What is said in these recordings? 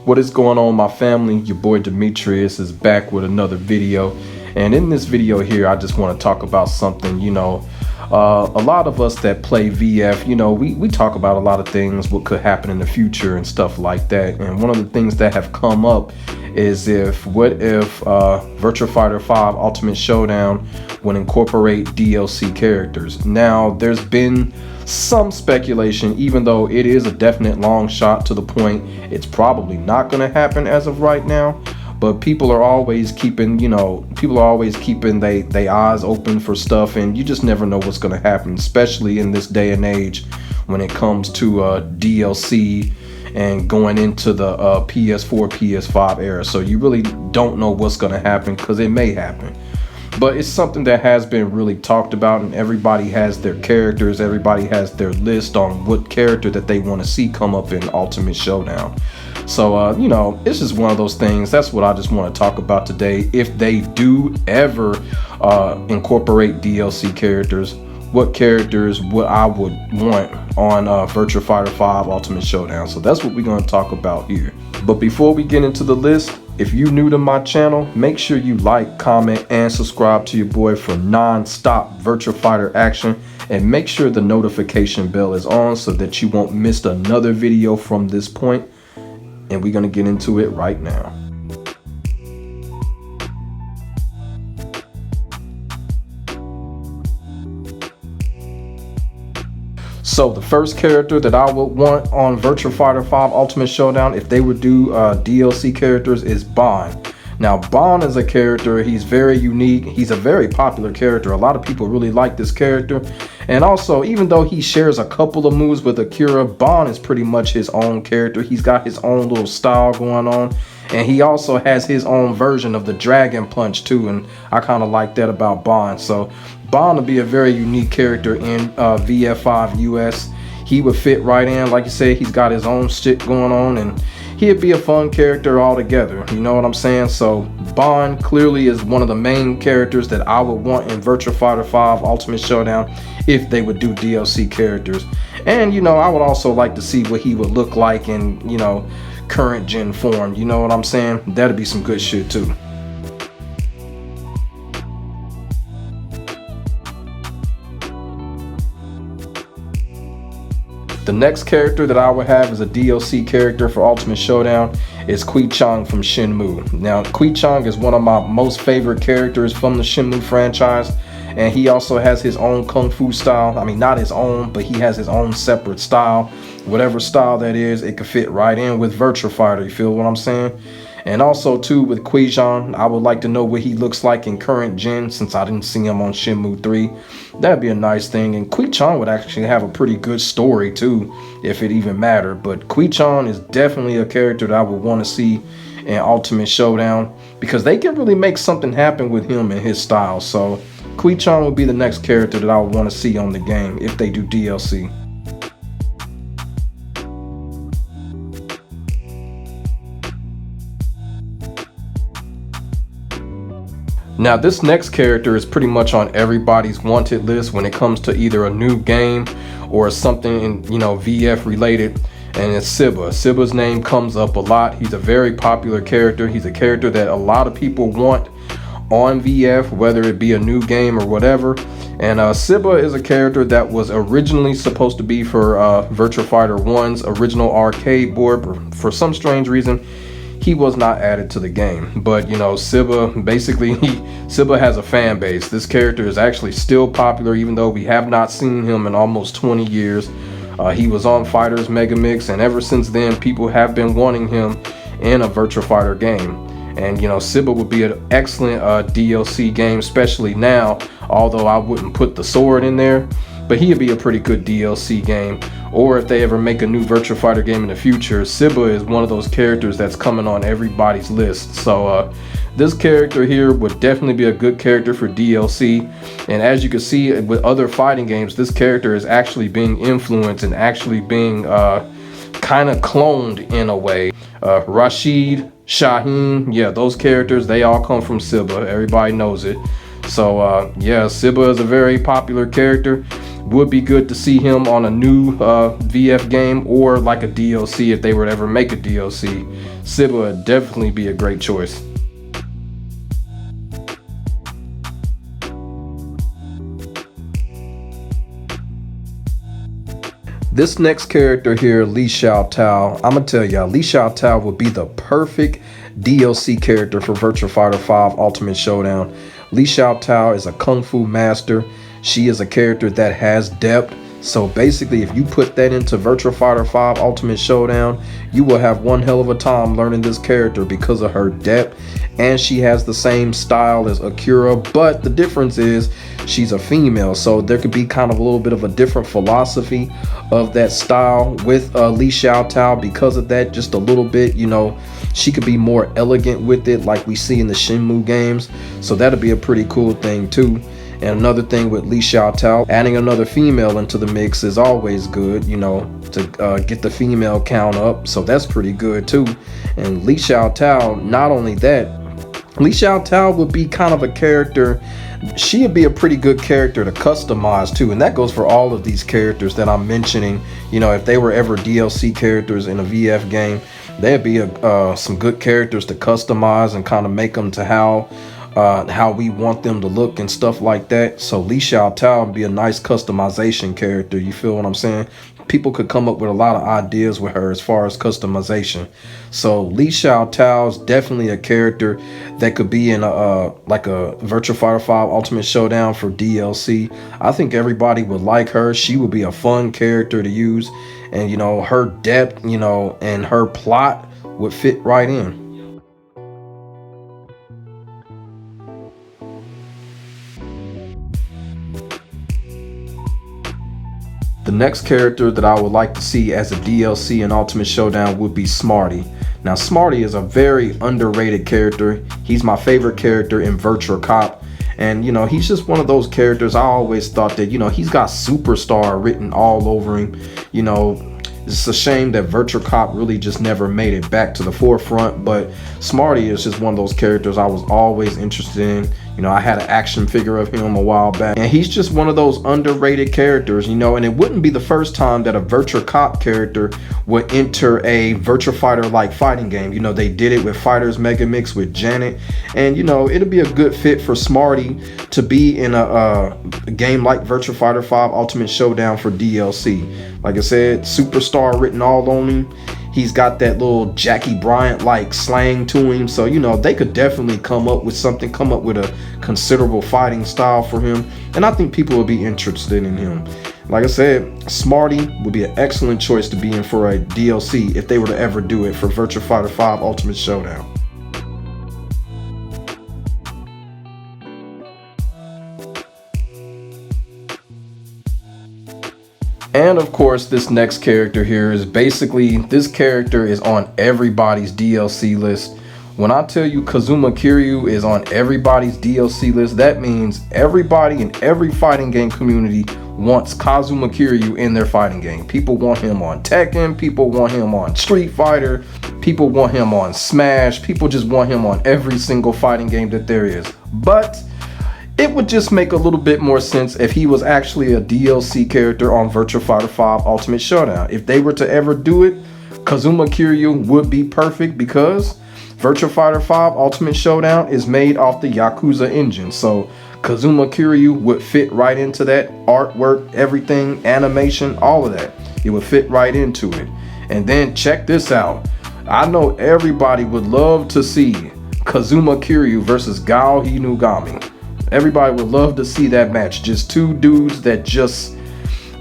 What is going on, my family? Your boy Demetrius is back with another video, and in this video here I just want to talk about something. A lot of us that play VF, we talk about a lot of things, what could happen in the future and stuff like that. And one of the things that have come up is what if Virtua Fighter 5 Ultimate Showdown would incorporate DLC characters. Now there's been some speculation, even though it is a definite long shot to the point it's probably not going to happen as of right now. But people are always keeping, they eyes open for stuff, and you just never know what's going to happen, especially in this day and age when it comes to DLC and going into the PS4, PS5 era. So you really don't know what's going to happen, because it may happen. But it's something that has been really talked about, and everybody has their characters, everybody has their list on what character that they want to see come up in Ultimate Showdown. So, it's just one of those things. That's what I just want to talk about today. If they do ever incorporate DLC characters, what characters would I would want on Virtua Fighter 5 Ultimate Showdown. So that's what we're going to talk about here. But before we get into the list, if you're new to my channel, make sure you like, comment, and subscribe to your boy for non-stop Virtua Fighter action. And make sure the notification bell is on so that you won't miss another video from this point. And we're going to get into it right now. So the first character that I would want on Virtua Fighter 5 Ultimate Showdown, if they would do DLC characters, is Bond. Now Bond is a character, he's very unique, he's a very popular character. A lot of people really like this character. And also, even though he shares a couple of moves with Akira, Bond is pretty much his own character. He's got his own little style going on. And he also has his own version of the Dragon Punch too, and I kind of like that about Bond. So Bond will be a very unique character in VF5US. He would fit right in. Like you said, he's got his own shit going on, and he'd be a fun character altogether. You know what I'm saying? So Bond clearly is one of the main characters that I would want in Virtua Fighter 5 Ultimate Showdown if they would do DLC characters. And I would also like to see what he would look like in current gen form. You know what I'm saying? That'd be some good shit too. The next character that I would have as a DLC character for Ultimate Showdown is Guichang from Shenmue. Now Guichang is one of my most favorite characters from the Shenmue franchise, and he also has his own kung fu style. I mean, not his own, but he has his own separate style. Whatever style that is, it could fit right in with Virtua Fighter. You feel what I'm saying? And also too, with Guichang, I would like to know what he looks like in current gen, since I didn't see him on Shenmue 3. That'd be a nice thing. And Guichang would actually have a pretty good story too, if it even mattered. But Guichang is definitely a character that I would want to see in Ultimate Showdown, because they can really make something happen with him and his style. So Guichang would be the next character that I would want to see on the game if they do DLC. Now this next character is pretty much on everybody's wanted list when it comes to either a new game or something in VF related, and it's Siba. Siba's name comes up a lot. He's a very popular character. He's a character that a lot of people want on VF, whether it be a new game or whatever. And Siba is a character that was originally supposed to be for Virtua Fighter 1's original arcade board, but for some strange reason he was not added to the game. But Siba, basically Siba has a fan base. This character is actually still popular, even though we have not seen him in almost 20 years. He was on Fighters Megamix, and ever since then people have been wanting him in a Virtua Fighter game. And Siba would be an excellent DLC game, especially now, although I wouldn't put the sword in there, but he'd be a pretty good DLC game. Or if they ever make a new Virtua Fighter game in the future, Siba is one of those characters that's coming on everybody's list. So this character here would definitely be a good character for DLC. And as you can see with other fighting games, this character is actually being influenced and actually being kind of cloned in a way. Rashid, Shaheen, yeah, those characters, they all come from Siba. Everybody knows it. So yeah, Siba is a very popular character. Would be good to see him on a new VF game or like a DLC if they were to ever make a DLC. Siba would definitely be a great choice. This next character here, Xiaotao, I'm gonna tell y'all, Xiaotao would be the perfect DLC character for Virtua Fighter 5 Ultimate Showdown. Xiaotao is a kung fu master. She is a character that has depth. So basically, if you put that into Virtua Fighter 5 Ultimate Showdown, you will have one hell of a time learning this character because of her depth. And she has the same style as Akira, but the difference is she's a female. So there could be kind of a little bit of a different philosophy of that style with Xiaotao because of that, just a little bit, you know, she could be more elegant with it like we see in the Shenmue games. So that'll be a pretty cool thing too. And another thing with Xiaotao, adding another female into the mix is always good, you know, to get the female count up. So that's pretty good too. And Xiaotao, not only that, Xiaotao would be kind of a character, she would be a pretty good character to customize too. And that goes for all of these characters that I'm mentioning. You know, if they were ever DLC characters in a VF game, they'd be some good characters to customize and kind of make them to how we want them to look and stuff like that. So Xiaotao would be a nice customization character. You feel what I'm saying? People could come up with a lot of ideas with her as far as customization. So Xiaotao is definitely a character that could be in like a Virtua Fighter 5 Ultimate Showdown for DLC. I think everybody would like her. She would be a fun character to use, and you know, her depth, you know, and her plot would fit right in. The next character that I would like to see as a DLC in Ultimate Showdown would be Smarty. Now Smarty is a very underrated character. He's my favorite character in Virtua Cop. And you know, he's just one of those characters I always thought that, you know, he's got superstar written all over him. You know, it's a shame that Virtua Cop really just never made it back to the forefront, but Smarty is just one of those characters I was always interested in. You know, I had an action figure of him a while back, and he's just one of those underrated characters, you know, and it wouldn't be the first time that a Virtua Cop character would enter a Virtua Fighter-like fighting game. You know, they did it with Fighters Mega Mix with Janet, and you know, it'll be a good fit for Smarty to be in a game like Virtua Fighter 5 Ultimate Showdown for DLC. Like I said, superstar written all on him. He's got that little Jackie Bryant-like slang to him. So, you know, they could definitely come up with something, come up with a considerable fighting style for him. And I think people would be interested in him. Like I said, Smarty would be an excellent choice to be in for a DLC if they were to ever do it for Virtua Fighter 5 Ultimate Showdown. And of course, this next character here is basically, this character is on everybody's DLC list. When I tell you Kazuma Kiryu is on everybody's DLC list, that means everybody in every fighting game community wants Kazuma Kiryu in their fighting game. People want him on Tekken, people want him on Street Fighter, people want him on Smash, people just want him on every single fighting game that there is. But it would just make a little bit more sense if he was actually a DLC character on Virtua Fighter 5 Ultimate Showdown. If they were to ever do it, Kazuma Kiryu would be perfect because Virtua Fighter 5 Ultimate Showdown is made off the Yakuza engine. So Kazuma Kiryu would fit right into that artwork, everything, animation, all of that. It would fit right into it. And then check this out. I know everybody would love to see Kazuma Kiryu versus Gao Hinugami. Everybody would love to see that match. Just two dudes that just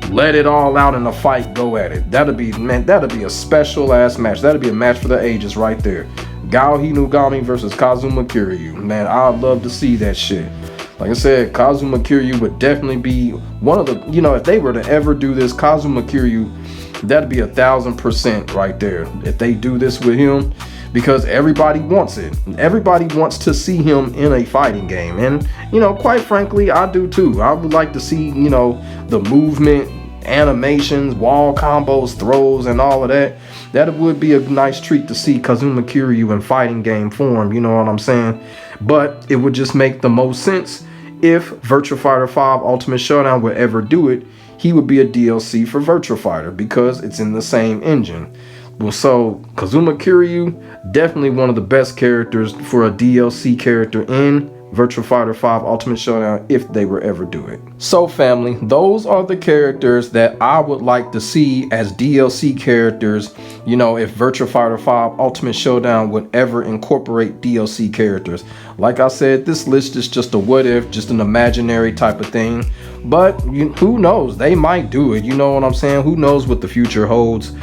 let it all out in a fight, go at it. That'd be, man, that'd be a special ass match. That'd be a match for the ages right there. Gao Hinugami versus Kazuma Kiryu. Man, I'd love to see that shit. Like I said, Kazuma Kiryu would definitely be one of the, you know, if they were to ever do this, Kazuma Kiryu, that'd be 1000% right there. If they do this with him, because everybody wants it. Everybody wants to see him in a fighting game. And, you know, quite frankly, I do too. I would like to see, you know, the movement, animations, wall combos, throws, and all of that. That would be a nice treat to see Kazuma Kiryu in fighting game form, you know what I'm saying? But it would just make the most sense if Virtua Fighter 5 Ultimate Showdown would ever do it. he would be a DLC for Virtua Fighter because it's in the same engine. Well, so Kazuma Kiryu, definitely one of the best characters for a DLC character in Virtua Fighter 5 Ultimate Showdown if they were ever do it. So family, those are the characters that I would like to see as DLC characters, you know, if Virtua Fighter 5 Ultimate Showdown would ever incorporate DLC characters. Like I said, this list is just a what if, just an imaginary type of thing, but who knows, they might do it, you know what I'm saying? Who knows what the future holds?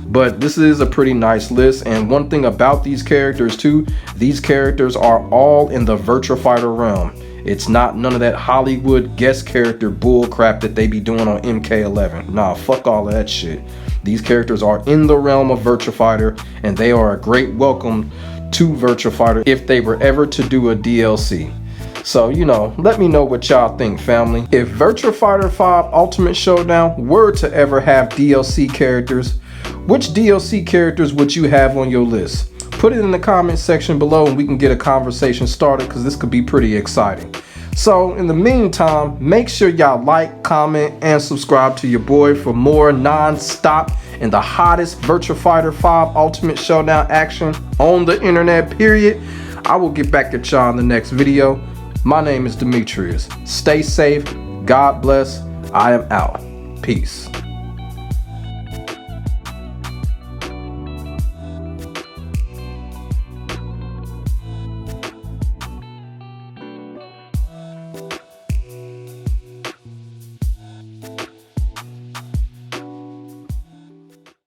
But this is a pretty nice list, and one thing about these characters too, these characters are all in the Virtua Fighter realm. It's not none of that Hollywood guest character bull crap that they be doing on MK11. Nah, fuck all of that shit. These characters are in the realm of Virtua Fighter, and they are a great welcome to Virtua Fighter if they were ever to do a DLC. So, you know, let me know what y'all think, family. If Virtua Fighter 5 Ultimate Showdown were to ever have DLC characters, which DLC characters would you have on your list? Put it in the comment section below and we can get a conversation started, because this could be pretty exciting. So in the meantime, make sure y'all like, comment, and subscribe to your boy for more non-stop and the hottest Virtua Fighter 5 Ultimate Showdown action on the internet, period. I will get back at y'all in the next video. My name is Demetrius. Stay safe. God bless. I am out. Peace.